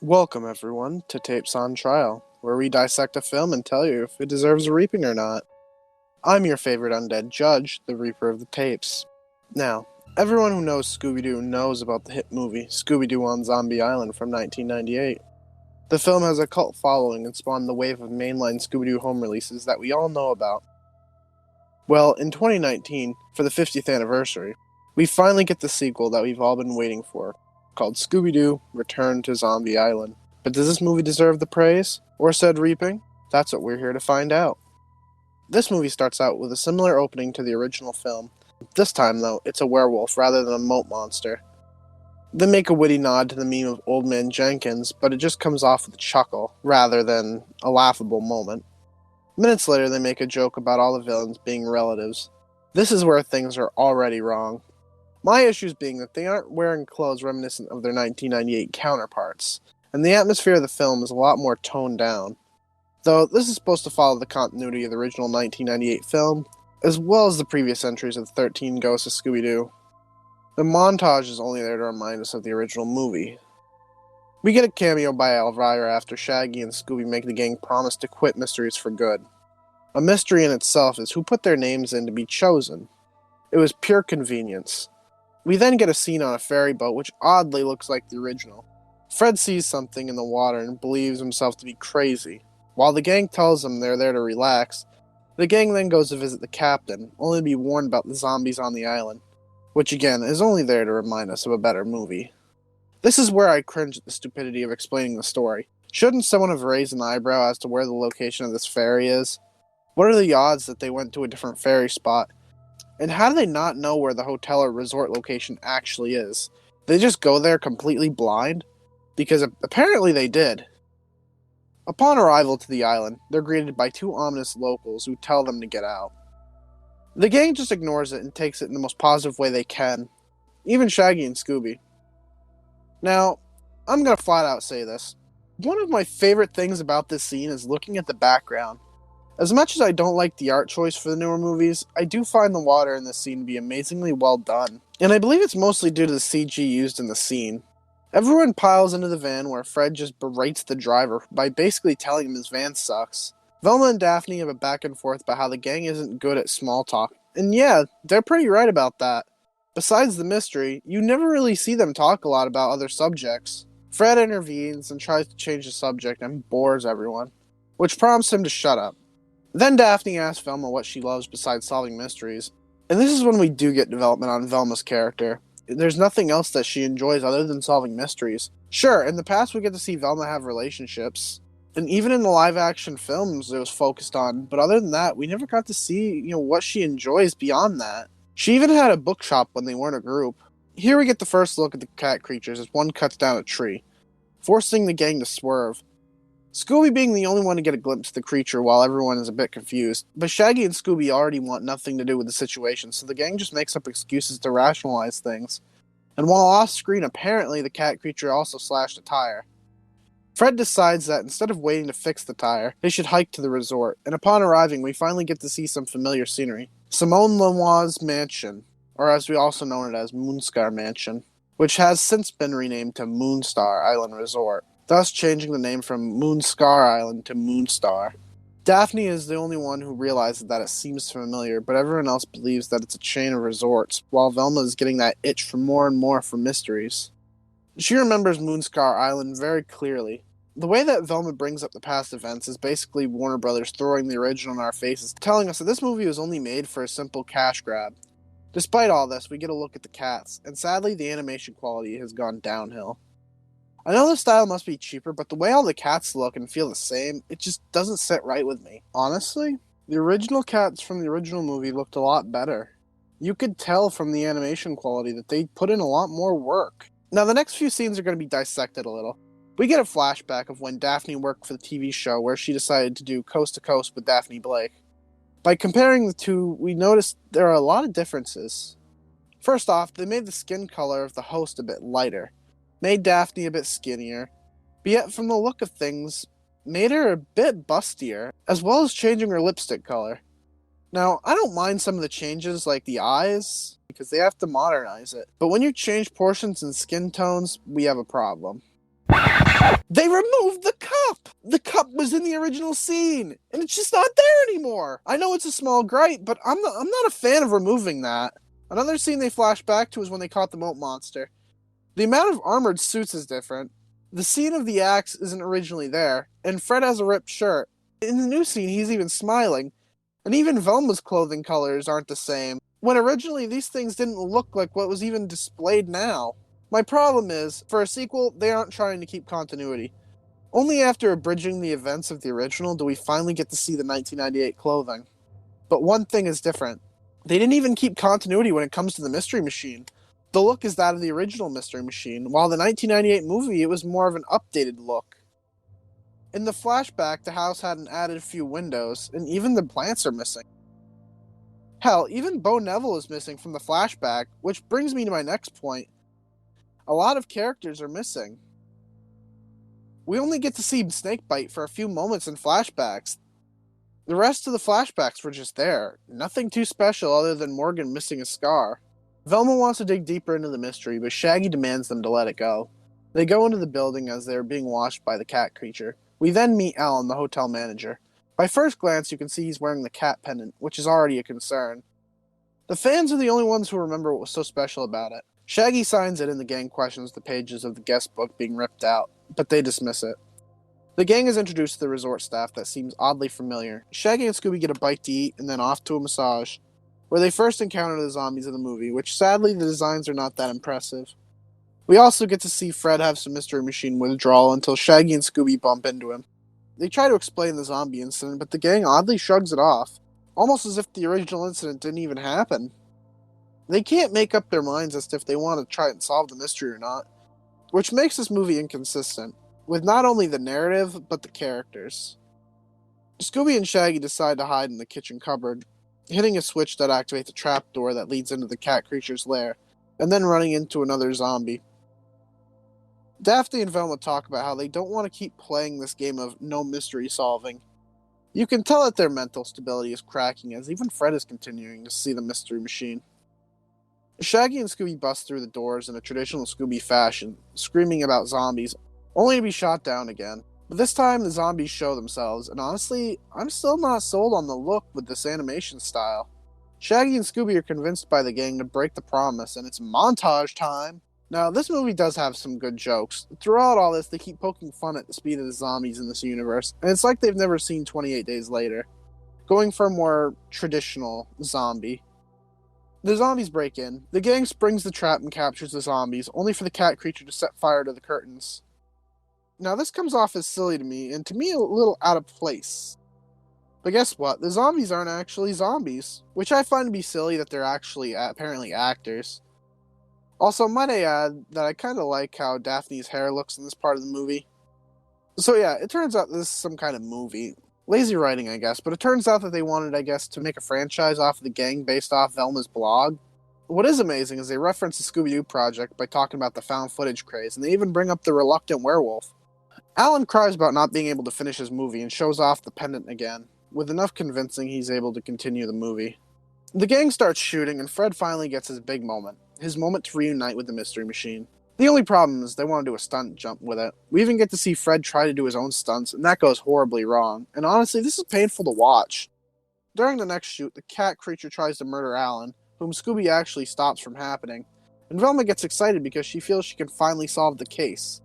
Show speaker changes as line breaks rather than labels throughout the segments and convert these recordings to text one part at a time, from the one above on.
Welcome, everyone, to Tapes on Trial, where we dissect a film and tell you if it deserves a reaping or not. I'm your favorite undead judge, the Reaper of the Tapes. Now, everyone who knows Scooby-Doo knows about the hit movie Scooby-Doo on Zombie Island from 1998. The film has a cult following and spawned the wave of mainline Scooby-Doo home releases that we all know about. Well, in 2019, for the 50th anniversary, we finally get the sequel that we've all been waiting for, called Scooby-Doo Return to Zombie Island. But does this movie deserve the praise, or said reaping? That's what we're here to find out. This movie starts out with a similar opening to the original film. This time, though, it's a werewolf rather than a moat monster. They make a witty nod to the meme of Old Man Jenkins, but it just comes off with a chuckle, rather than a laughable moment. Minutes later, they make a joke about all the villains being relatives. This is where things are already wrong. My issues being that they aren't wearing clothes reminiscent of their 1998 counterparts, and the atmosphere of the film is a lot more toned down. Though this is supposed to follow the continuity of the original 1998 film, as well as the previous entries of the 13 Ghosts of Scooby-Doo. The montage is only there to remind us of the original movie. We get a cameo by Elvira after Shaggy and Scooby make the gang promise to quit mysteries for good. A mystery in itself is who put their names in to be chosen. It was pure convenience. We then get a scene on a ferry boat which oddly looks like the original. Fred sees something in the water and believes himself to be crazy. While the gang tells him they're there to relax, the gang then goes to visit the captain, only to be warned about the zombies on the island, which again is only there to remind us of a better movie. This is where I cringe at the stupidity of explaining the story. Shouldn't someone have raised an eyebrow as to where the location of this ferry is? What are the odds that they went to a different ferry spot? And how do they not know where the hotel or resort location actually is? They just go there completely blind? Because apparently they did. Upon arrival to the island, they're greeted by two ominous locals who tell them to get out. The gang just ignores it and takes it in the most positive way they can. Even Shaggy and Scooby. Now, I'm gonna flat out say this. One of my favorite things about this scene is looking at the background. As much as I don't like the art choice for the newer movies, I do find the water in this scene to be amazingly well done. And I believe it's mostly due to the CG used in the scene. Everyone piles into the van where Fred just berates the driver by basically telling him his van sucks. Velma and Daphne have a back and forth about how the gang isn't good at small talk. And yeah, they're pretty right about that. Besides the mystery, you never really see them talk a lot about other subjects. Fred intervenes and tries to change the subject and bores everyone, which prompts him to shut up. Then Daphne asks Velma what she loves besides solving mysteries, and this is when we do get development on Velma's character. There's nothing else that she enjoys other than solving mysteries. Sure, in the past we get to see Velma have relationships, and even in the live-action films it was focused on, but other than that, we never got to see, what she enjoys beyond that. She even had a bookshop when they weren't a group. Here we get the first look at the cat creatures as one cuts down a tree, forcing the gang to swerve. Scooby being the only one to get a glimpse of the creature while everyone is a bit confused, but Shaggy and Scooby already want nothing to do with the situation, so the gang just makes up excuses to rationalize things. And while off-screen, apparently the cat creature also slashed a tire. Fred decides that instead of waiting to fix the tire, they should hike to the resort, and upon arriving we finally get to see some familiar scenery. Simone Lenoir's mansion, or as we also know it as Moonscar Mansion, which has since been renamed to Moonstar Island Resort, thus changing the name from Moonscar Island to Moonstar. Daphne is the only one who realizes that it seems familiar, but everyone else believes that it's a chain of resorts, while Velma is getting that itch for more and more for mysteries. She remembers Moonscar Island very clearly. The way that Velma brings up the past events is basically Warner Brothers throwing the original in our faces, telling us that this movie was only made for a simple cash grab. Despite all this, we get a look at the cats, and sadly the animation quality has gone downhill. I know the style must be cheaper, but the way all the cats look and feel the same, it just doesn't sit right with me. Honestly, the original cats from the original movie looked a lot better. You could tell from the animation quality that they put in a lot more work. Now the next few scenes are going to be dissected a little. We get a flashback of when Daphne worked for the TV show where she decided to do Coast to Coast with Daphne Blake. By comparing the two, we notice there are a lot of differences. First off, they made the skin color of the host a bit lighter, made Daphne a bit skinnier, but yet from the look of things, made her a bit bustier, as well as changing her lipstick color. Now, I don't mind some of the changes like the eyes, because they have to modernize it, but when you change portions and skin tones, we have a problem. They removed the cup! The cup was in the original scene, and it's just not there anymore! I know it's a small gripe, but I'm not a fan of removing that. Another scene they flash back to is when they caught the moat monster. The amount of armored suits is different. The scene of the axe isn't originally there, and Fred has a ripped shirt. In the new scene, he's even smiling, and even Velma's clothing colors aren't the same, when originally these things didn't look like what was even displayed now. My problem is, for a sequel, they aren't trying to keep continuity. Only after abridging the events of the original do we finally get to see the 1998 clothing. But one thing is different. They didn't even keep continuity when it comes to the Mystery Machine. The look is that of the original Mystery Machine, while the 1998 movie, it was more of an updated look. In the flashback, the house had an added few windows, and even the plants are missing. Hell, even Bo Neville is missing from the flashback, which brings me to my next point. A lot of characters are missing. We only get to see Snakebite for a few moments in flashbacks. The rest of the flashbacks were just there. Nothing too special other than Morgan missing a scar. Velma wants to dig deeper into the mystery, but Shaggy demands them to let it go. They go into the building as they are being watched by the cat creature. We then meet Alan, the hotel manager. By first glance, you can see he's wearing the cat pendant, which is already a concern. The fans are the only ones who remember what was so special about it. Shaggy signs it and the gang questions the pages of the guest book being ripped out, but they dismiss it. The gang is introduced to the resort staff that seems oddly familiar. Shaggy and Scooby get a bite to eat and then off to a massage, where they first encounter the zombies of the movie, which sadly the designs are not that impressive. We also get to see Fred have some Mystery Machine withdrawal until Shaggy and Scooby bump into him. They try to explain the zombie incident, but the gang oddly shrugs it off, almost as if the original incident didn't even happen. They can't make up their minds as to if they want to try and solve the mystery or not, which makes this movie inconsistent, with not only the narrative, but the characters. Scooby and Shaggy decide to hide in the kitchen cupboard, hitting a switch that activates a trapdoor that leads into the cat creature's lair, and then running into another zombie. Daphne and Velma talk about how they don't want to keep playing this game of no mystery solving. You can tell that their mental stability is cracking as even Fred is continuing to see the Mystery Machine. Shaggy and Scooby bust through the doors in a traditional Scooby fashion, screaming about zombies, only to be shot down again. But this time the zombies show themselves, and honestly, I'm still not sold on the look with this animation style. Shaggy and Scooby are convinced by the gang to break the promise, and it's montage time! Now, this movie does have some good jokes. Throughout all this, they keep poking fun at the speed of the zombies in this universe, and it's like they've never seen 28 Days Later, going for a more traditional zombie. The zombies break in. The gang springs the trap and captures the zombies, only for the cat creature to set fire to the curtains. Now, this comes off as silly to me, and to me a little out of place. But guess what? The zombies aren't actually zombies, which I find to be silly that they're actually apparently actors. Also, might I add that I kind of like how Daphne's hair looks in this part of the movie. So yeah, it turns out this is some kind of movie. Lazy writing, I guess, but it turns out that they wanted, I guess, to make a franchise off of the gang based off Velma's blog. What is amazing is they reference the Scooby-Doo project by talking about the found footage craze, and they even bring up the reluctant werewolf. Alan cries about not being able to finish his movie and shows off the pendant again. With enough convincing, he's able to continue the movie. The gang starts shooting, and Fred finally gets his big moment. His moment to reunite with the Mystery Machine. The only problem is they want to do a stunt jump with it. We even get to see Fred try to do his own stunts, and that goes horribly wrong. And honestly, this is painful to watch. During the next shoot, the cat creature tries to murder Alan, whom Scooby actually stops from happening. And Velma gets excited because she feels she can finally solve the case.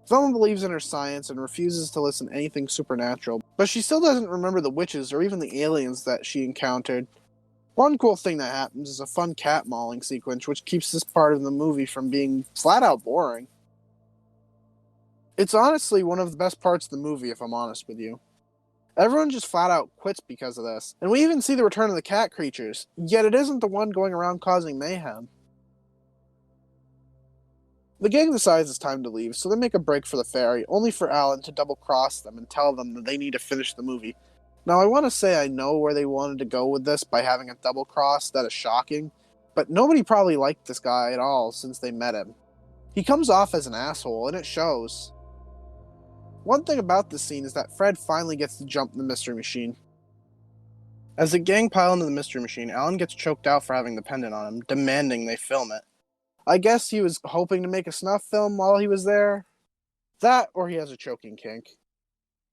Velma believes in her science and refuses to listen to anything supernatural, but she still doesn't remember the witches or even the aliens that she encountered. One cool thing that happens is a fun cat mauling sequence, which keeps this part of the movie from being flat out boring. It's honestly one of the best parts of the movie, if I'm honest with you. Everyone just flat out quits because of this, and we even see the return of the cat creatures, yet it isn't the one going around causing mayhem. The gang decides it's time to leave, so they make a break for the ferry, only for Alan to double-cross them and tell them that they need to finish the movie. Now, I want to say I know where they wanted to go with this by having a double cross. That is shocking. But nobody probably liked this guy at all since they met him. He comes off as an asshole, and it shows. One thing about this scene is that Fred finally gets to jump the Mystery Machine. As the gang pile into the Mystery Machine, Alan gets choked out for having the pendant on him, demanding they film it. I guess he was hoping to make a snuff film while he was there. That, or he has a choking kink.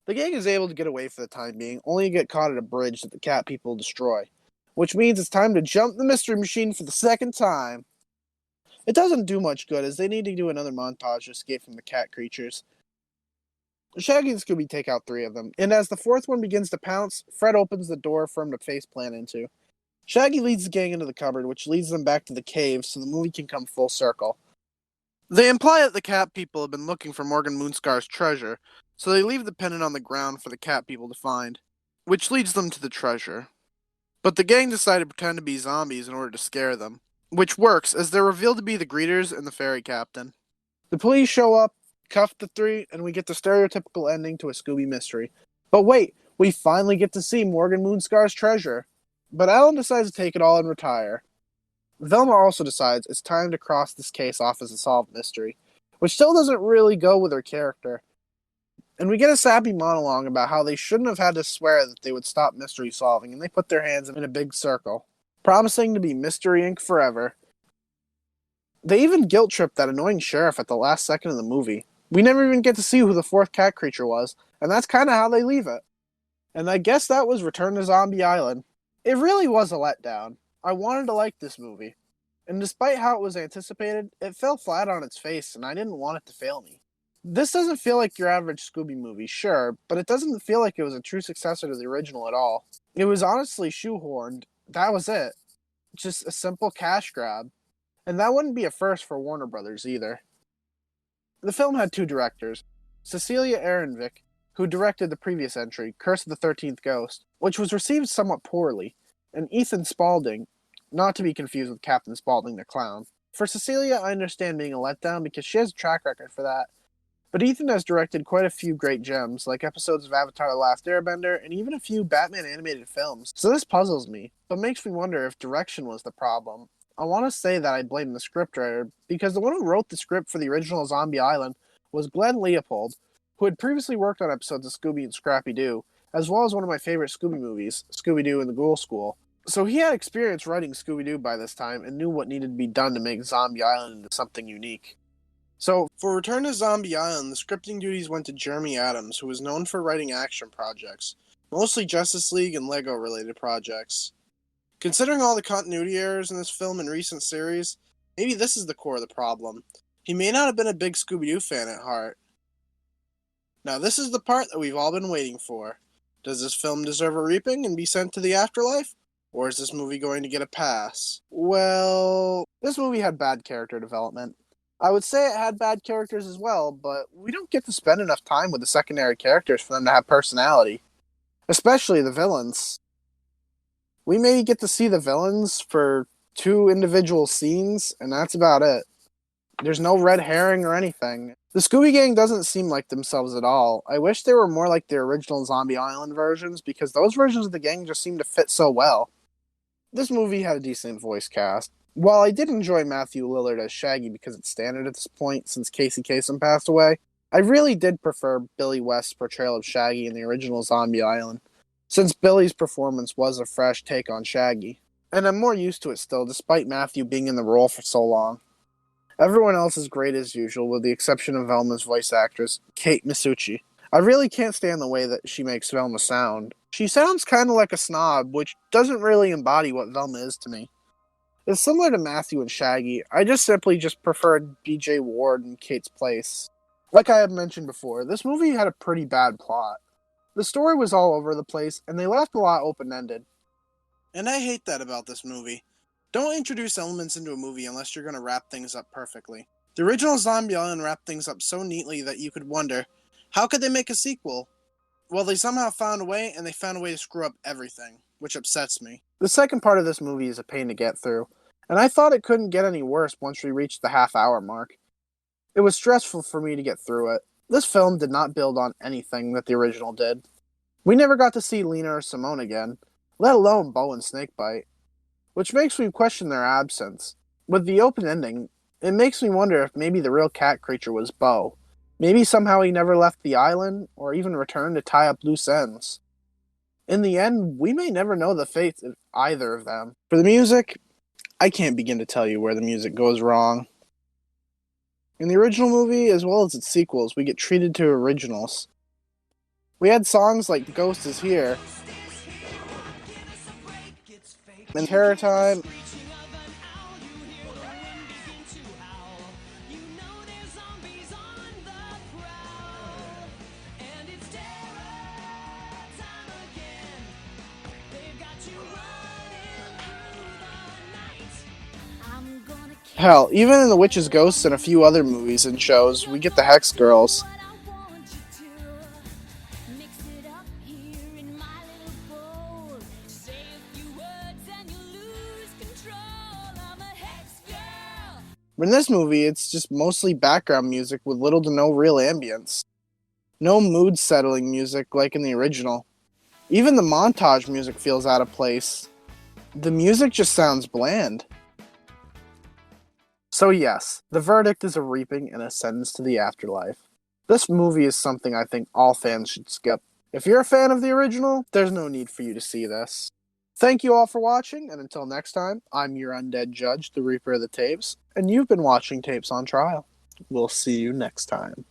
The gang is able to get away for the time being, only to get caught at a bridge that the cat people destroy, which means it's time to jump the mystery machine for the second time. It doesn't do much good, as they need to do another montage to escape from the cat creatures. Shaggy and Scooby take out 3 of them, and as the 4th one begins to pounce, Fred opens the door for him to faceplant into. Shaggy leads the gang into the cupboard, which leads them back to the cave so the movie can come full circle. They imply that the cat people have been looking for Morgan Moonscar's treasure, so they leave the pendant on the ground for the cat people to find, which leads them to the treasure. But the gang decide to pretend to be zombies in order to scare them, which works as they're revealed to be the greeters and the ferry captain. The police show up, cuff the 3, and we get the stereotypical ending to a Scooby mystery. But wait, we finally get to see Morgan Moonscar's treasure. But Alan decides to take it all and retire. Velma also decides it's time to cross this case off as a solved mystery, which still doesn't really go with her character. And we get a sappy monologue about how they shouldn't have had to swear that they would stop mystery solving, and they put their hands in a big circle, promising to be Mystery Inc. forever. They even guilt-trip that annoying sheriff at the last second of the movie. We never even get to see who the 4th cat creature was, and that's kind of how they leave it. And I guess that was Return to Zombie Island. It really was a letdown. I wanted to like this movie. And despite how it was anticipated, it fell flat on its face, and I didn't want it to fail me. This doesn't feel like your average Scooby movie, sure, but it doesn't feel like it was a true successor to the original at all. It was honestly shoehorned. That was it. Just a simple cash grab. And that wouldn't be a first for Warner Brothers either. The film had 2 directors, Cecilia Ehrenvik, who directed the previous entry, Curse of the 13th Ghost, which was received somewhat poorly, and Ethan Spalding, not to be confused with Captain Spaulding the Clown. For Cecilia, I understand being a letdown because she has a track record for that, but Ethan has directed quite a few great gems, like episodes of Avatar The Last Airbender, and even a few Batman animated films. So this puzzles me, but makes me wonder if direction was the problem. I want to say that I blame the scriptwriter, because the one who wrote the script for the original Zombie Island was Glenn Leopold, who had previously worked on episodes of Scooby and Scrappy-Doo, as well as one of my favorite Scooby movies, Scooby-Doo and the Ghoul School. So he had experience writing Scooby-Doo by this time and knew what needed to be done to make Zombie Island into something unique. So, for Return to Zombie Island, the scripting duties went to Jeremy Adams, who was known for writing action projects, mostly Justice League and Lego-related projects. Considering all the continuity errors in this film and recent series, maybe this is the core of the problem. He may not have been a big Scooby-Doo fan at heart. Now this is the part that we've all been waiting for. Does this film deserve a reaping and be sent to the afterlife? Or is this movie going to get a pass? Well, this movie had bad character development. I would say it had bad characters as well, but we don't get to spend enough time with the secondary characters for them to have personality. Especially the villains. We may get to see the villains for 2 individual scenes, and that's about it. There's no red herring or anything. The Scooby Gang doesn't seem like themselves at all. I wish they were more like the original Zombie Island versions, because those versions of the gang just seem to fit so well. This movie had a decent voice cast. While I did enjoy Matthew Lillard as Shaggy because it's standard at this point since Casey Kasem passed away, I really did prefer Billy West's portrayal of Shaggy in the original Zombie Island, since Billy's performance was a fresh take on Shaggy. And I'm more used to it still, despite Matthew being in the role for so long. Everyone else is great as usual, with the exception of Velma's voice actress, Kate Masucci. I really can't stand the way that she makes Velma sound. She sounds kind of like a snob, which doesn't really embody what Velma is to me. It's similar to Matthew and Shaggy. I just simply preferred B.J. Ward in Kate's place. Like I had mentioned before, this movie had a pretty bad plot. The story was all over the place, and they left a lot open-ended. And I hate that about this movie. Don't introduce elements into a movie unless you're going to wrap things up perfectly. The original Zombie Island wrapped things up so neatly that you could wonder, how could they make a sequel? Well, they somehow found a way, and they found a way to screw up everything, which upsets me. The second part of this movie is a pain to get through, and I thought it couldn't get any worse once we reached the half-hour mark. It was stressful for me to get through it. This film did not build on anything that the original did. We never got to see Lena or Simone again, let alone Bo and Snakebite, which makes me question their absence. With the open ending, it makes me wonder if maybe the real cat creature was Bo. Maybe somehow he never left the island, or even returned to tie up loose ends. In the end, we may never know the fate of either of them. For the music, I can't begin to tell you where the music goes wrong. In the original movie, as well as its sequels, we get treated to originals. We had songs like Ghost is Here, and Terror Time, hell, even in The Witch's Ghosts and a few other movies and shows, we get the Hex Girls. But in this movie, it's just mostly background music with little to no real ambience. No mood-settling music like in the original. Even the montage music feels out of place. The music just sounds bland. So yes, the verdict is a reaping and a sentence to the afterlife. This movie is something I think all fans should skip. If you're a fan of the original, there's no need for you to see this. Thank you all for watching, and until next time, I'm your undead judge, the Reaper of the Tapes, and you've been watching Tapes on Trial. We'll see you next time.